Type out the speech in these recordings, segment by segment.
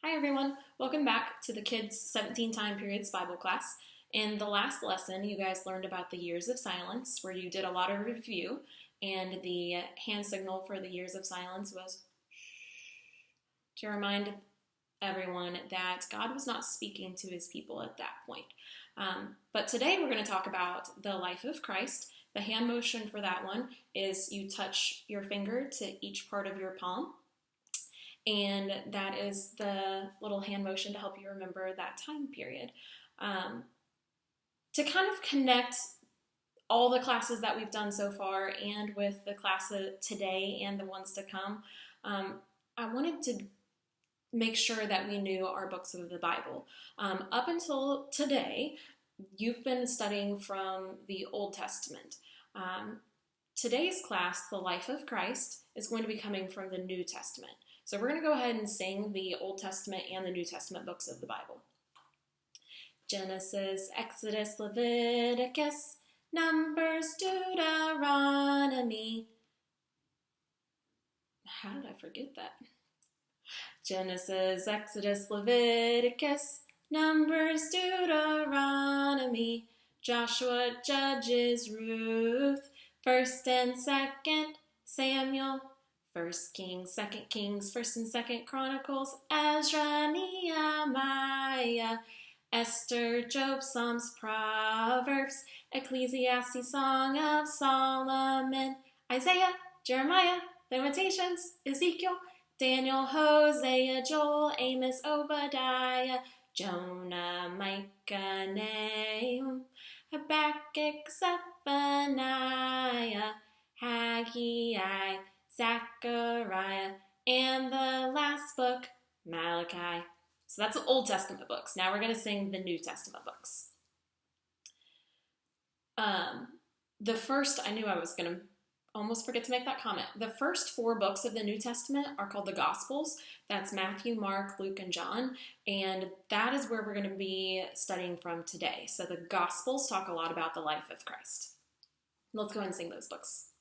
Hi everyone, welcome back to the Kids 17 Time Periods Bible class. In the last lesson, you guys learned about the years of silence, where you did a lot of review, and the hand signal for the years of silence was to remind everyone that God was not speaking to his people at that point. But today we're going to talk about the life of Christ. The hand motion for that one is you touch your finger to each part of your palm. And that is the little hand motion to help you remember that time period. To kind of connect all the classes that we've done so far and with the class today and the ones to come, I wanted to make sure that we knew our books of the Bible. Up until today, you've been studying from the Old Testament. Today's class, The Life of Christ, is going to be coming from the New Testament. So we're going to go ahead and sing the Old Testament and the New Testament books of the Bible. Genesis, Exodus, Leviticus, Numbers, Deuteronomy. How did I forget that? Genesis, Exodus, Leviticus, Numbers, Deuteronomy, Joshua, Judges, Ruth, 1st and 2nd Samuel, 1st Kings, 2nd Kings, 1st and 2nd Chronicles, Ezra, Nehemiah, Esther, Job, Psalms, Proverbs, Ecclesiastes, Song of Solomon, Isaiah, Jeremiah, Lamentations, Ezekiel, Daniel, Hosea, Joel, Amos, Obadiah, Jonah, Micah, Nahum, Habakkuk, Zephaniah, Haggai, Zechariah, and the last book, Malachi. So that's the Old Testament books. Now we're going to sing the New Testament books. The first, I knew I was going to almost forget to make that comment. The first 4 books of the New Testament are called the Gospels. That's Matthew, Mark, Luke, and John. And that is where we're going to be studying from today. So the Gospels talk a lot about the life of Christ. Let's go ahead and sing those books.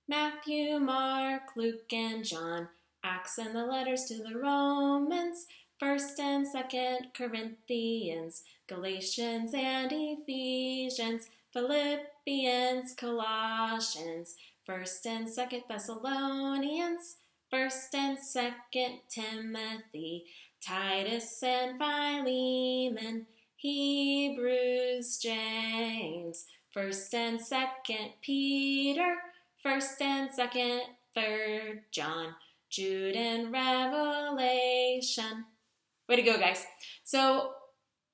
Matthew, Mark, Luke, and John, Acts and the letters to the Romans, 1st and 2nd Corinthians, Galatians and Ephesians, Philippians, Colossians, 1st and 2nd Thessalonians, 1st and 2nd Timothy, Titus and Philemon, Hebrews, James, 1st and 2nd Peter, 1st and 2nd, 3rd John, Jude, and Revelation. Way to go, guys. So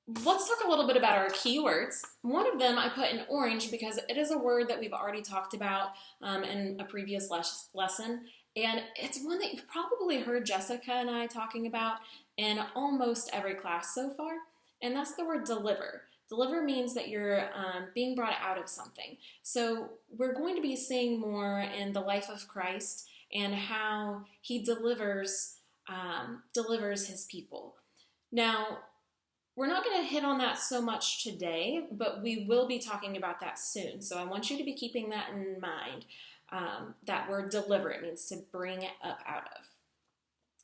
let's talk a little bit about our keywords. One of them I put in orange because it is a word that we've already talked about in a previous lesson. And it's one that you've probably heard Jessica and I talking about in almost every class so far. And that's the word deliver. Deliver means that you're being brought out of something. So we're going to be seeing more in the life of Christ and how he delivers his people. Now, we're not going to hit on that so much today, but we will be talking about that soon. So I want you to be keeping that in mind. That word deliver, it means to bring it up out of.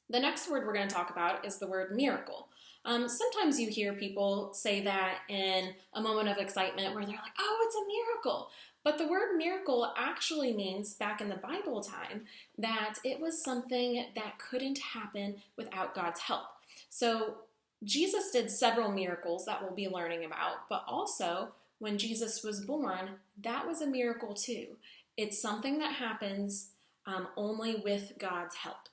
The next word we're going to talk about is the word miracle. Sometimes you hear people say that in a moment of excitement where they're like, oh, it's a miracle. But the word miracle actually means, back in the Bible time, that it was something that couldn't happen without God's help. So Jesus did several miracles that we'll be learning about, but also when Jesus was born, that was a miracle too. It's something that happens only with God's help.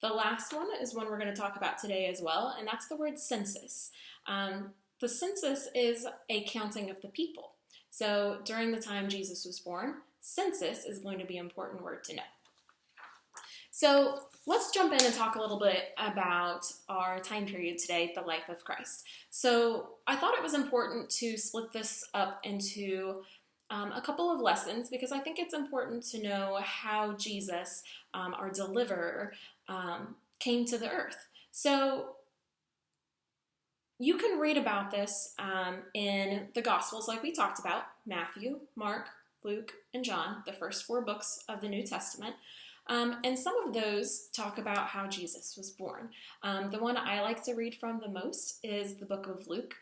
The last one is one we're going to talk about today as well, and that's the word census. The census is a counting of the people. So during the time Jesus was born, census is going to be an important word to know. So let's jump in and talk a little bit about our time period today, the life of Christ. So I thought it was important to split this up into a couple of lessons because I think it's important to know how Jesus, our deliverer, came to the earth. So you can read about this in the Gospels like we talked about, Matthew, Mark, Luke, and John, the first 4 books of the New Testament. And some of those talk about how Jesus was born. The one I like to read from the most is the book of Luke.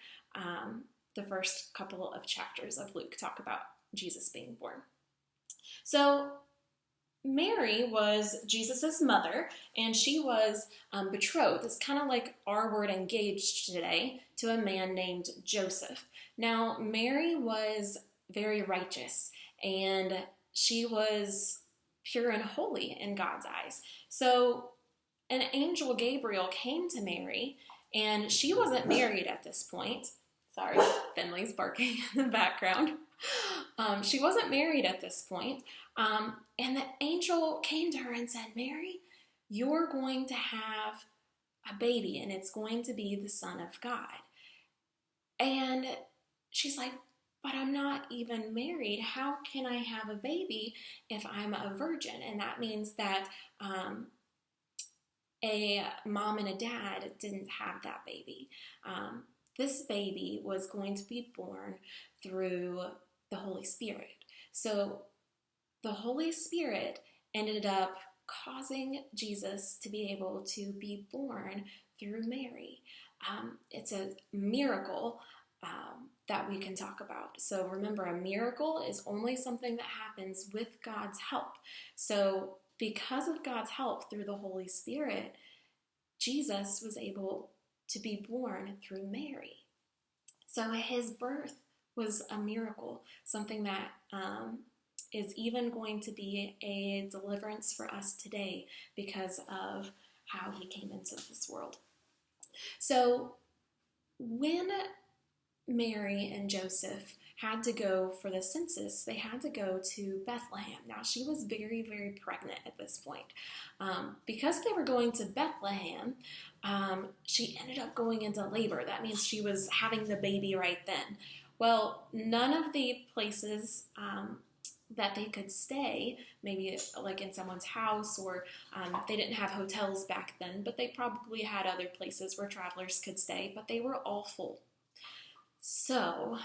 The first couple of chapters of Luke talk about Jesus being born. So Mary was Jesus's mother, and she was betrothed. It's kind of like our word engaged today to a man named Joseph. Now, Mary was very righteous, and she was pure and holy in God's eyes. So an angel Gabriel came to Mary, and she wasn't married at this point. Sorry, Finley's barking in the background. She wasn't married at this point. And the angel came to her and said, Mary, you're going to have a baby, and it's going to be the Son of God. And she's like, but I'm not even married. How can I have a baby if I'm a virgin? And that means that a mom and a dad didn't have that baby. This baby was going to be born through the Holy Spirit. So the Holy Spirit ended up causing Jesus to be able to be born through Mary. It's a miracle that we can talk about. So remember, a miracle is only something that happens with God's help. So because of God's help through the Holy Spirit, Jesus was able to be born through Mary. So his birth was a miracle, something that is even going to be a deliverance for us today because of how he came into this world. So when Mary and Joseph had to go for the census, they had to go to Bethlehem. Now, she was very, very pregnant at this point. Because they were going to Bethlehem, she ended up going into labor. That means she was having the baby right then. Well, none of the places that they could stay, maybe like in someone's house, or they didn't have hotels back then, but they probably had other places where travelers could stay, but they were all full. So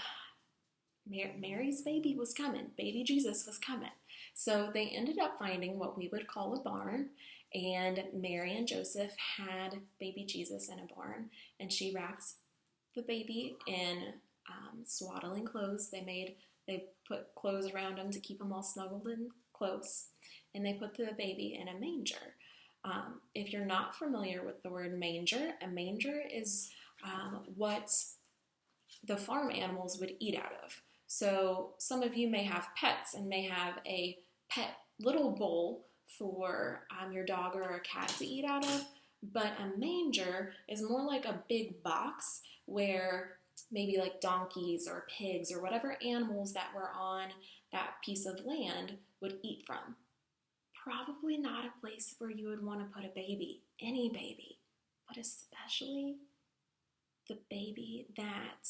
Mary's baby was coming. Baby Jesus was coming. So they ended up finding what we would call a barn, and Mary and Joseph had baby Jesus in a barn, and she wrapped the baby in swaddling clothes. They put clothes around him to keep him all snuggled in close, and they put the baby in a manger. If you're not familiar with the word manger, a manger is what the farm animals would eat out of. So some of you may have pets and may have a pet little bowl for your dog or a cat to eat out of, but a manger is more like a big box where maybe like donkeys or pigs or whatever animals that were on that piece of land would eat from. Probably not a place where you would want to put a baby, any baby, but especially the baby that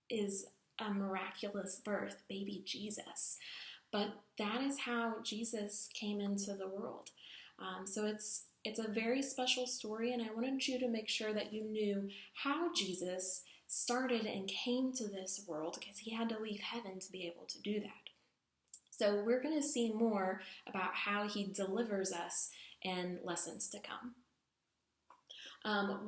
is a miraculous birth, baby Jesus. But that is how Jesus came into the world. So it's a very special story, and I wanted you to make sure that you knew how Jesus started and came to this world, because he had to leave heaven to be able to do that. So we're going to see more about how he delivers us in lessons to come.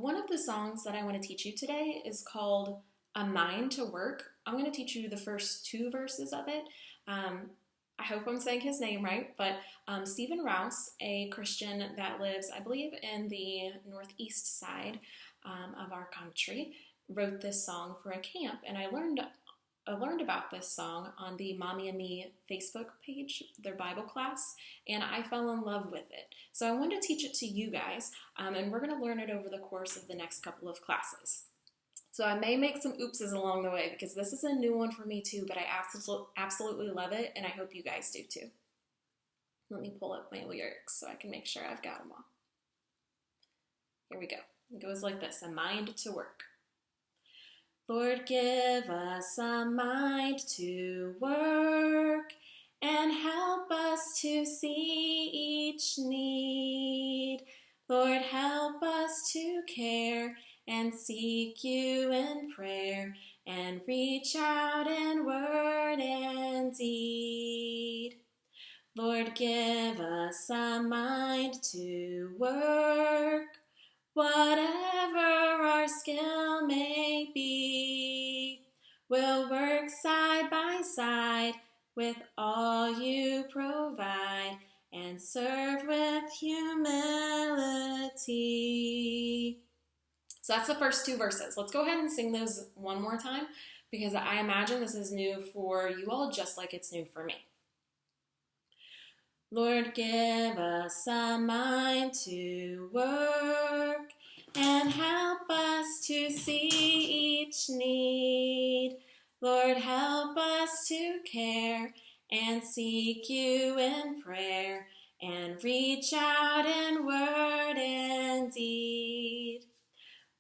One of the songs that I want to teach you today is called A Mind to Work. I'm going to teach you the first 2 verses of it. I hope I'm saying his name right, but Stephen Rouse, a Christian that lives, I believe, in the northeast side of our country, wrote this song for a camp, and I learned about this song on the Mommy and Me Facebook page, their Bible class, and I fell in love with it. So I wanted to teach it to you guys, and we're going to learn it over the course of the next couple of classes. So I may make some oopses along the way, because this is a new one for me too, but I absolutely love it, and I hope you guys do too. Let me pull up my lyrics so I can make sure I've got them all. Here we go. It goes like this: a mind to work. Lord, give us a mind to work and help us to see each need. Lord, help us to care and seek you in prayer and reach out in word and deed. Lord, give us a mind to work, whatever our skill may be. We'll work side by side with all you provide and serve with humility. So that's the first two verses. Let's go ahead and sing those one more time because I imagine this is new for you all just like it's new for me. Lord, give us a mind to work and help us to see each need. Lord, help us to care and seek you in prayer and reach out in word and deed.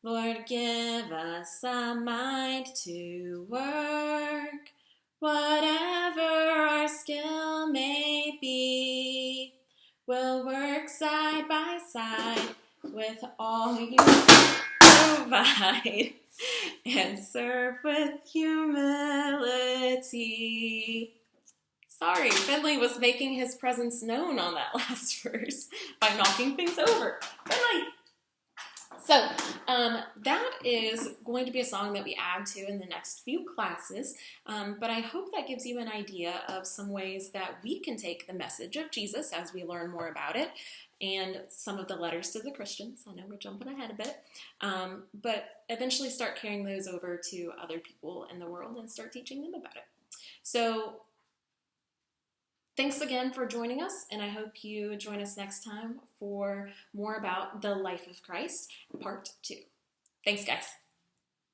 Lord, give us a mind to work, whatever our skill may be. We'll work side by side with all you provide and serve with humility. Sorry, Finley was making his presence known on that last verse by knocking things over. Finley! So that is going to be a song that we add to in the next few classes, but I hope that gives you an idea of some ways that we can take the message of Jesus as we learn more about it and some of the letters to the Christians. I know we're jumping ahead a bit, but eventually start carrying those over to other people in the world and start teaching them about it. So thanks again for joining us, and I hope you join us next time for more about the life of Christ, part 2. Thanks, guys.